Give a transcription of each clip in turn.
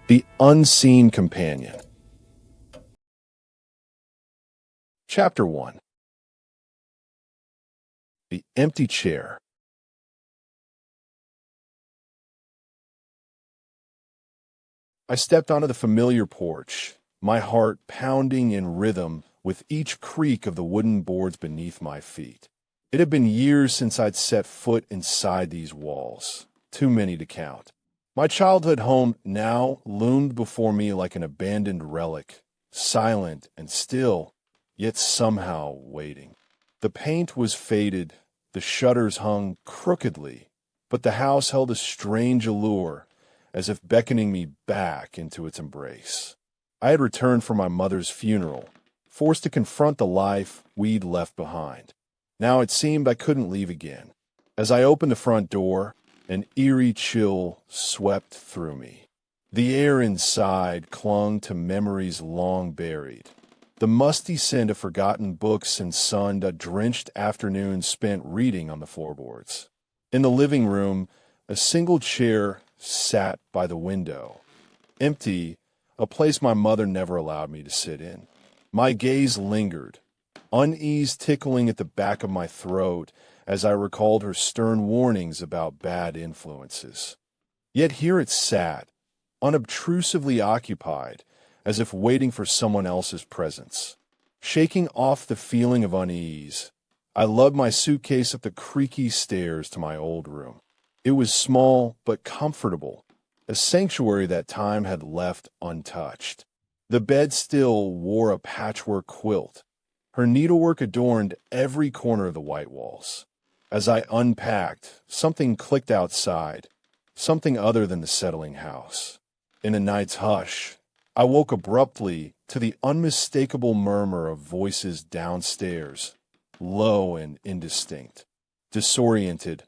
The Unseen Companion. Chapter 1. The Empty Chair. I stepped onto the familiar porch, my heart pounding in rhythm with each creak of the wooden boards beneath my feet. It had been years since I'd set foot inside these walls, too many to count. My childhood home now loomed before me like an abandoned relic, silent and still, yet somehow waiting. The paint was faded, the shutters hung crookedly, but the house held a strange allure, as if beckoning me back into its embrace. I had returned from my mother's funeral, forced to confront the life we'd left behind. Now it seemed I couldn't leave again. As I opened the front door, an eerie chill swept through me. The air inside clung to memories long buried. The musty scent of forgotten books and sunned a drenched afternoon spent reading on the floorboards. In the living room, a single chair sat by the window, empty, a place my mother never allowed me to sit in. My gaze lingered, unease tickling at the back of my throat as I recalled her stern warnings about bad influences. Yet here it sat, unobtrusively occupied, as if waiting for someone else's presence. Shaking off the feeling of unease, I lugged my suitcase up the creaky stairs to my old room. It was small but comfortable, a sanctuary that time had left untouched. The bed still wore a patchwork quilt. Her needlework adorned every corner of the white walls. As I unpacked, something clicked outside, something other than the settling house. In the night's hush, I woke abruptly to the unmistakable murmur of voices downstairs, low and indistinct. Disoriented,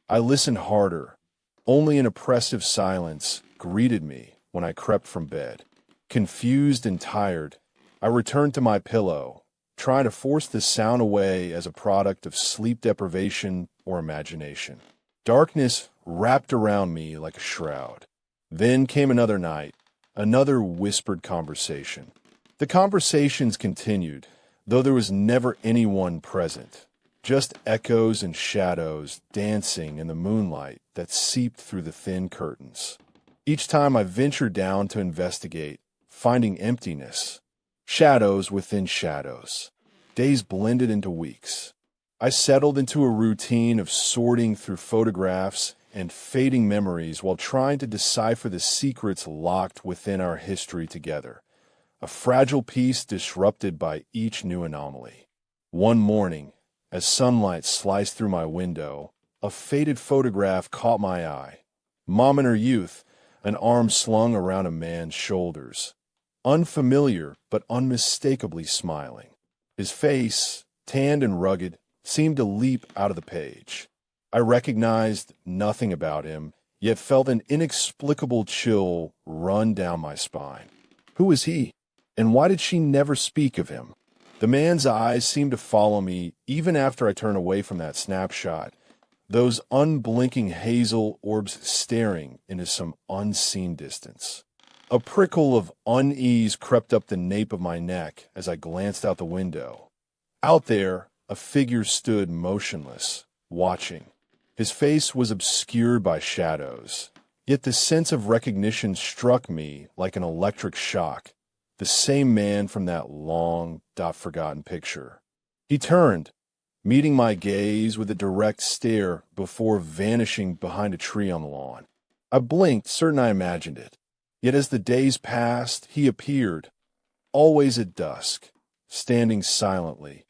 I listened harder. Only an oppressive silence greeted me when I crept from bed. Confused and tired, I returned to my pillow, trying to force the sound away as a product of sleep deprivation or imagination. Darkness wrapped around me like a shroud. Then came another night, another whispered conversation. The conversations continued, though there was never anyone present, just echoes and shadows dancing in the moonlight that seeped through the thin curtains. Each time I ventured down to investigate, finding emptiness, shadows within shadows. Days blended into weeks. I settled into a routine of sorting through photographs and fading memories while trying to decipher the secrets locked within our history together, a fragile piece disrupted by each new anomaly. One morning, as sunlight sliced through my window, a faded photograph caught my eye. Mom in her youth, an arm slung around a man's shoulders. Unfamiliar, but unmistakably smiling. His face, tanned and rugged, seemed to leap out of the page. I recognized nothing about him, yet felt an inexplicable chill run down my spine. Who was he? And why did she never speak of him? The man's eyes seemed to follow me even after I turned away from that snapshot, those unblinking hazel orbs staring into some unseen distance. A prickle of unease crept up the nape of my neck as I glanced out the window. Out there, a figure stood motionless, watching. His face was obscured by shadows, yet the sense of recognition struck me like an electric shock. The same man from that long, forgotten picture. He turned, meeting my gaze with a direct stare before vanishing behind a tree on the lawn. I blinked, certain I imagined it. Yet as the days passed, he appeared, always at dusk, standing silently,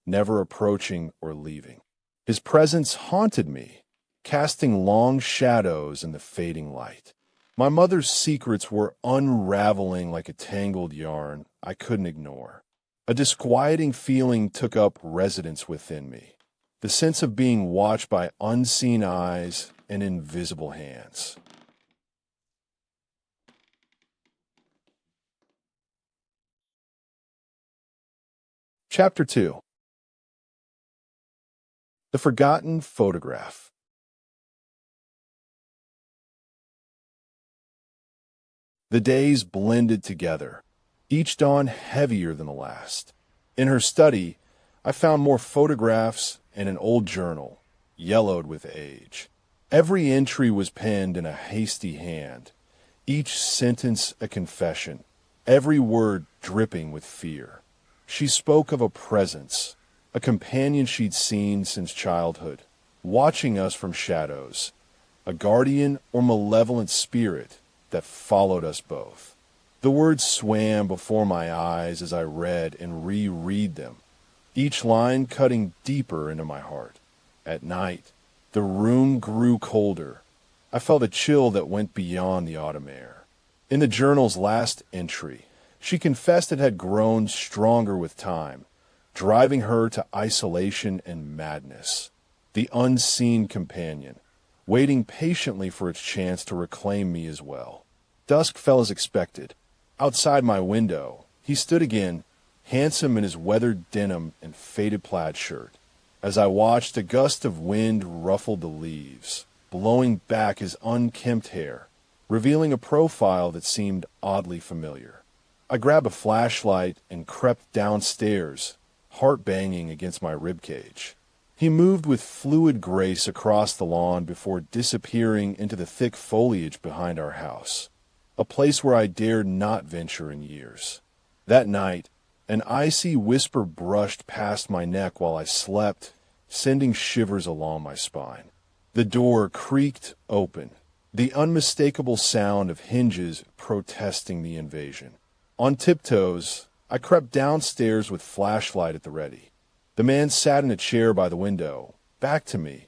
never approaching or leaving. His presence haunted me, casting long shadows in the fading light. My mother's secrets were unraveling like a tangled yarn I couldn't ignore. A disquieting feeling took up residence within me, the sense of being watched by unseen eyes and invisible hands. Chapter 2. The Forgotten Photograph. The days blended together, each dawn heavier than the last. In her study, I found more photographs and an old journal, yellowed with age. Every entry was penned in a hasty hand, each sentence a confession, every word dripping with fear. She spoke of a presence, a companion she'd seen since childhood, watching us from shadows, a guardian or malevolent spirit that followed us both. The words swam before my eyes as I read and reread them, each line cutting deeper into my heart. At night, the room grew colder. I felt a chill that went beyond the autumn air. In the journal's last entry, she confessed it had grown stronger with time, driving her to isolation and madness. The unseen companion, waiting patiently for its chance to reclaim me as well. Dusk fell as expected. Outside my window, he stood again, handsome in his weathered denim and faded plaid shirt. As I watched, a gust of wind ruffled the leaves, blowing back his unkempt hair, revealing a profile that seemed oddly familiar. I grabbed a flashlight and crept downstairs, heart banging against my ribcage. He moved with fluid grace across the lawn before disappearing into the thick foliage behind our house, a place where I dared not venture in years. That night, an icy whisper brushed past my neck while I slept, sending shivers along my spine. The door creaked open, the unmistakable sound of hinges protesting the invasion. On tiptoes, I crept downstairs with flashlight at the ready. The man sat in a chair by the window, back to me,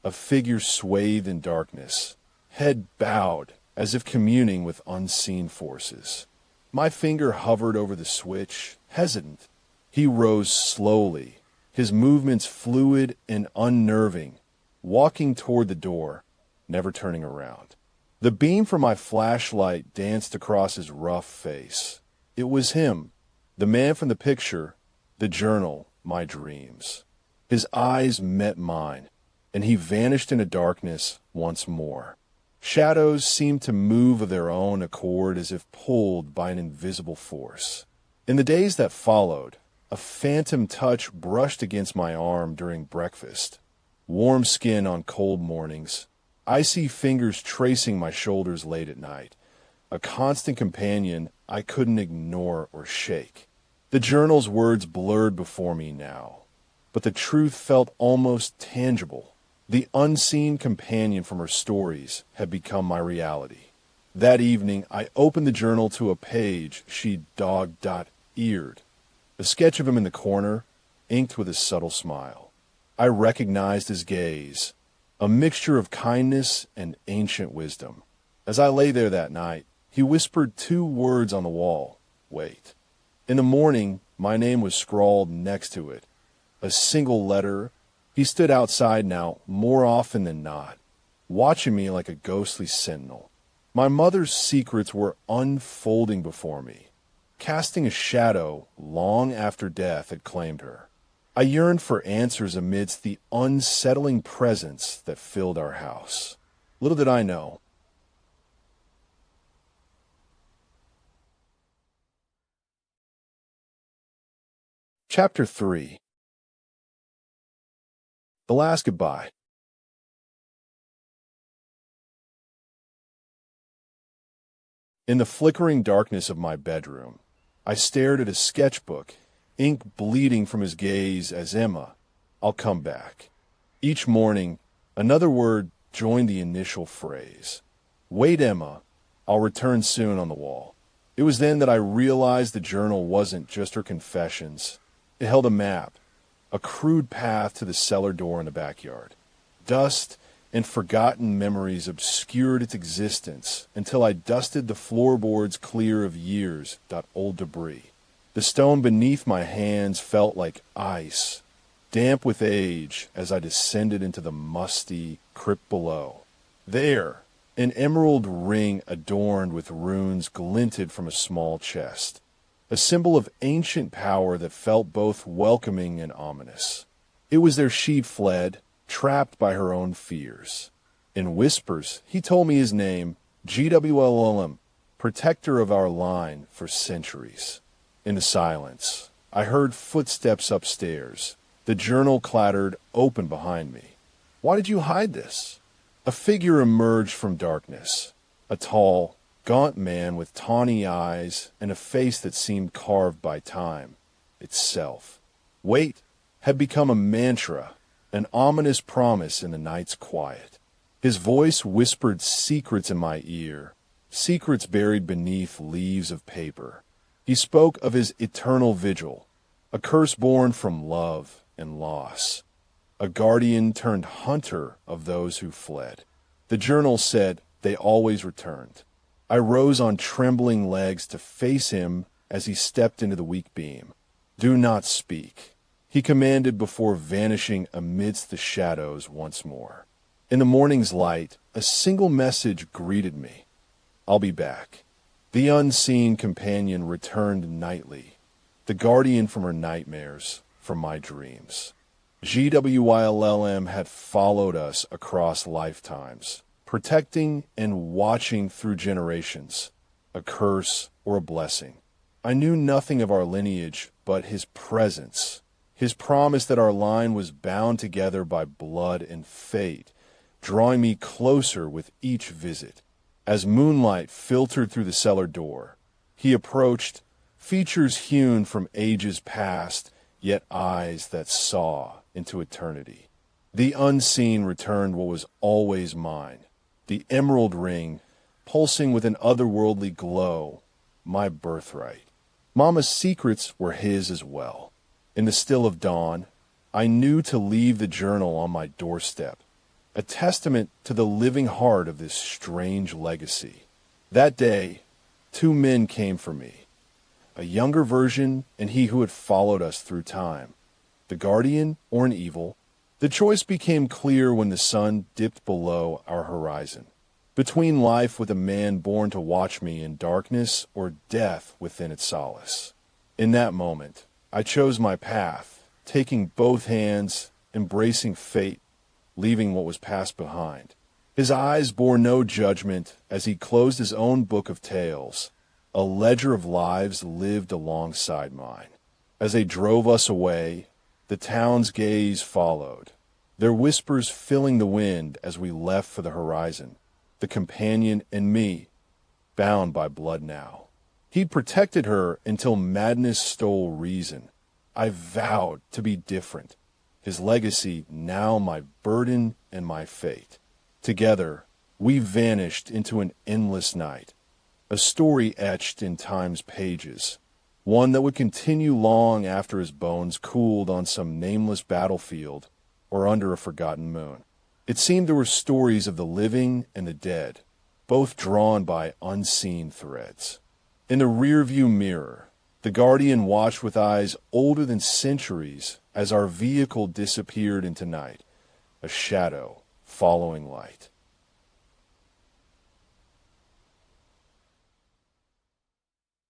a figure swathed in darkness, head bowed, as if communing with unseen forces. My finger hovered over the switch, hesitant. He rose slowly, his movements fluid and unnerving, walking toward the door, never turning around. The beam from my flashlight danced across his rough face. It was him, the man from the picture, the journal, my dreams. His eyes met mine, and he vanished into darkness once more. Shadows seemed to move of their own accord as if pulled by an invisible force. In the days that followed, a phantom touch brushed against my arm during breakfast. Warm skin on cold mornings, icy fingers tracing my shoulders late at night. A constant companion I couldn't ignore or shake. The journal's words blurred before me now, but the truth felt almost tangible. The unseen companion from her stories had become my reality. That evening, I opened the journal to a page she'd dog-eared. A sketch of him in the corner, inked with a subtle smile. I recognized his gaze, a mixture of kindness and ancient wisdom. As I lay there that night, he whispered 2 words on the wall. Wait. In the morning, my name was scrawled next to it. A single letter. He stood outside now, more often than not, watching me like a ghostly sentinel. My mother's secrets were unfolding before me, casting a shadow long after death had claimed her. I yearned for answers amidst the unsettling presence that filled our house. Little did I know. Chapter 3. The Last Goodbye. In the flickering darkness of my bedroom, I stared at a sketchbook, ink bleeding from his gaze as Emma, I'll come back. Each morning, another word joined the initial phrase. Wait, Emma, I'll return soon on the wall. It was then that I realized the journal wasn't just her confessions. It held a map, a crude path to the cellar door in the backyard. Dust and forgotten memories obscured its existence until I dusted the floorboards clear of old debris. The stone beneath my hands felt like ice, damp with age as I descended into the musty crypt below. There, an emerald ring adorned with runes glinted from a small chest, a symbol of ancient power that felt both welcoming and ominous. It was there she'd fled, trapped by her own fears. In whispers, he told me his name, GWLM, protector of our line for centuries. In the silence, I heard footsteps upstairs. The journal clattered open behind me. Why did you hide this? A figure emerged from darkness. A tall, gaunt man with tawny eyes and a face that seemed carved by time itself. Wait had become a mantra, an ominous promise in the night's quiet. His voice whispered secrets in my ear, secrets buried beneath leaves of paper. He spoke of his eternal vigil, a curse born from love and loss, a guardian turned hunter of those who fled. The journal said they always returned. I rose on trembling legs to face him as he stepped into the weak beam. Do not speak, he commanded before vanishing amidst the shadows once more. In the morning's light, a single message greeted me. I'll be back. The unseen companion returned nightly, the guardian from her nightmares, from my dreams. GWYLLM had followed us across lifetimes, protecting and watching through generations, a curse or a blessing. I knew nothing of our lineage but his presence, his promise that our line was bound together by blood and fate, drawing me closer with each visit. As moonlight filtered through the cellar door, he approached, features hewn from ages past, yet eyes that saw into eternity. The unseen returned what was always mine, the emerald ring, pulsing with an otherworldly glow, my birthright. Mama's secrets were his as well. In the still of dawn, I knew to leave the journal on my doorstep, a testament to the living heart of this strange legacy. That day, two men came for me, a younger version and he who had followed us through time. The guardian or an evil? The choice became clear when the sun dipped below our horizon, between life with a man born to watch me in darkness or death within its solace. In that moment, I chose my path, taking both hands, embracing fate, leaving what was past behind. His eyes bore no judgment as he closed his own book of tales, a ledger of lives lived alongside mine. As they drove us away, the town's gaze followed, their whispers filling the wind as we left for the horizon, the companion and me, bound by blood now. He'd protected her until madness stole reason. I vowed to be different. His legacy now my burden and my fate. Together, we vanished into an endless night, a story etched in time's pages, one that would continue long after his bones cooled on some nameless battlefield or under a forgotten moon. It seemed there were stories of the living and the dead, both drawn by unseen threads. In the rearview mirror, the guardian watched with eyes older than centuries as our vehicle disappeared into night, a shadow following light.